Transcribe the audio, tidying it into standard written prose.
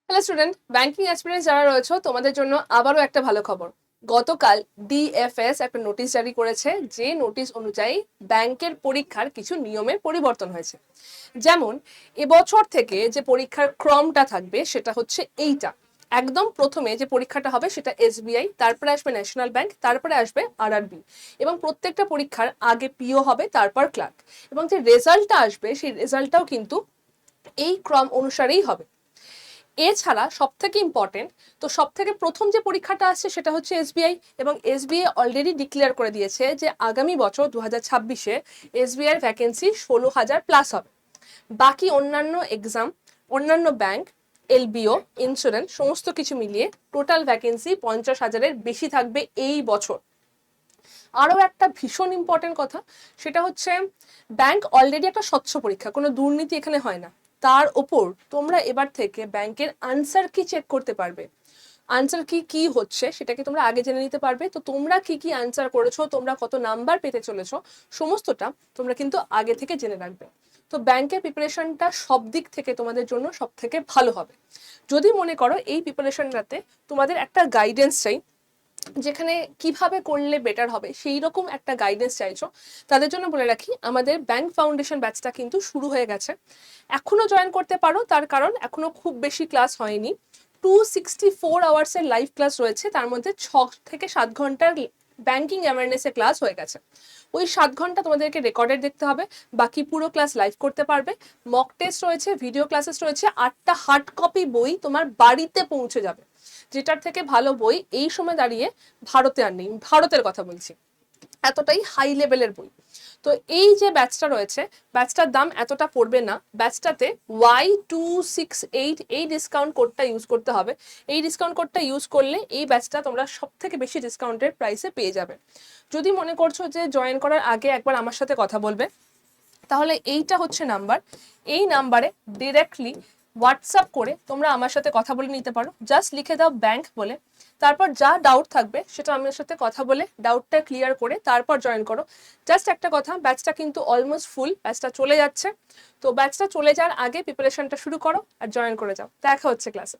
Hello student, banking aspirant যারা রয়েছে তোমাদের জন্য আবারও একটা ভালো খবর। গতকাল ডিএফএস একটা নোটিশ জারি করেছে, যে নোটিশ অনুযায়ী ব্যাংকের পরীক্ষার কিছু নিয়মের পরিবর্তন হয়েছে। যেমন এবছর থেকে যে পরীক্ষার ক্রমটা থাকবে সেটা হচ্ছে এইটা। একদম প্রথমে যে পরীক্ষাটা হবে সেটা এসবিআই, তারপরে আসবে ন্যাশনাল ব্যাংক, তারপরে আসবে আরআরবি, এবং প্রত্যেকটা পরীক্ষার আগে পিও হবে, তারপর ক্লার্ক, এবং যে রেজাল্টটা আসবে সেই রেজাল্টটাও কিন্তু এই ক্রম অনুসারেই হবে। এছাড়া সব থেকে ইম্পর্টেন্ট, তো সব থেকে প্রথম যে পরীক্ষাটা আসছে সেটা হচ্ছে এসবিআই, এবং এসবিআই অলরেডি ডিক্লেয়ার করে দিয়েছে যে আগামী বছর 2026-এ এসবিআই ভ্যাকেন্সি 16,000 প্লাস হবে। বাকি অন্যান্য এক্সাম, অন্যান্য ব্যাংক, এলবিও, ইন্স্যুরেন্স সমস্ত কিছু মিলিয়ে টোটাল ভ্যাকেন্সি 50,000-এর বেশি থাকবে এই বছর। আরও একটা ভীষণ ইম্পর্টেন্ট কথা, সেটা হচ্ছে ব্যাংক অলরেডি একটা স্বচ্ছ পরীক্ষা, কোনো দুর্নীতি এখানে হয় না। তার ওপর তোমরা এবার থেকে ব্যাংকের আনসার কি চেক করতে পারবে। আনসার কি কি হচ্ছে সেটাকে তোমরা আগে জেনে নিতে পারবে। তো তোমরা কি কি আনসার করেছো, তোমরা কত নাম্বার পেতে চলেছো, সমস্তটা তোমরা কিন্তু আগে থেকে জেনে রাখবে। তো ব্যাংকের প্রিপারেশনটা সব দিক থেকে তোমাদের জন্য সব থেকে ভালো হবে। যদি মনে করো এই প্রিপারেশনটাতে তোমাদের একটা গাইডেন্স চাই, যেখানে কিভাবে করলে বেটার হবে সেই রকম একটা গাইডেন্স চাইছো, তাদের জন্য বলে রাখি আমাদের ব্যাংক ফাউন্ডেশন ব্যাচটা কিন্তু শুরু হয়ে গেছে। এখনো জয়েন করতে পারো, তার কারণ এখনো খুব বেশি ক্লাস হয়নি। 264 আওয়ার্সের লাইভ ক্লাস রয়েছে, তার মধ্যে 6 থেকে 7 ঘন্টার ব্যাংকিং অ্যাওয়ারনেসের ক্লাস হয়ে গেছে। ওই 7 ঘন্টা তোমাদেরকে রেকর্ডেড দেখতে হবে, বাকি পুরো ক্লাস লাইভ করতে পারবে। মক টেস্ট রয়েছে, ভিডিও ক্লাসেস রয়েছে, 8টা হার্ড কপি বই তোমার বাড়িতে পৌঁছে যাবে। যেটার থেকে ভালো বই এই সময় দাঁড়িয়ে ভারতে আর নেই, ভারতের কথা বলছি, এতটাই হাই লেভেলের বই। তো এই যে ব্যাচটা রয়েছে, ব্যাচটার দাম এতটা পড়বে না। ব্যাচটাতে Y268 এই ডিসকাউন্ট কোডটা ইউজ করতে হবে। এই ডিসকাউন্ট কোডটা ইউজ করলে এই ব্যাচটা তোমরা সব থেকে বেশি ডিসকাউন্টের প্রাইসে পেয়ে যাবে। যদি মনে করছো যে জয়েন করার আগে একবার আমার সাথে কথা বলবে, তাহলে এইটা হচ্ছে নাম্বার। এই নাম্বারে ডিরেক্টলি হোয়াটসঅ্যাপ করে তোমরা আমার সাথে কথা বলে নিতে পারো। জাস্ট লিখে দাও ব্যাংক বলে, তারপর যা ডাউট থাকবে সেটা আমার সাথে কথা বলে ডাউটটা ক্লিয়ার করে তারপর জয়েন করো। জাস্ট একটা কথা, ব্যাচটা কিন্তু অলমোস্ট ফুল, ব্যাচটা চলে যাচ্ছে। তো ব্যাচটা চলে যাওয়ার আগে প্রিপারেশনটা শুরু করো আর জয়েন করে যাও। দেখা হচ্ছে ক্লাসে।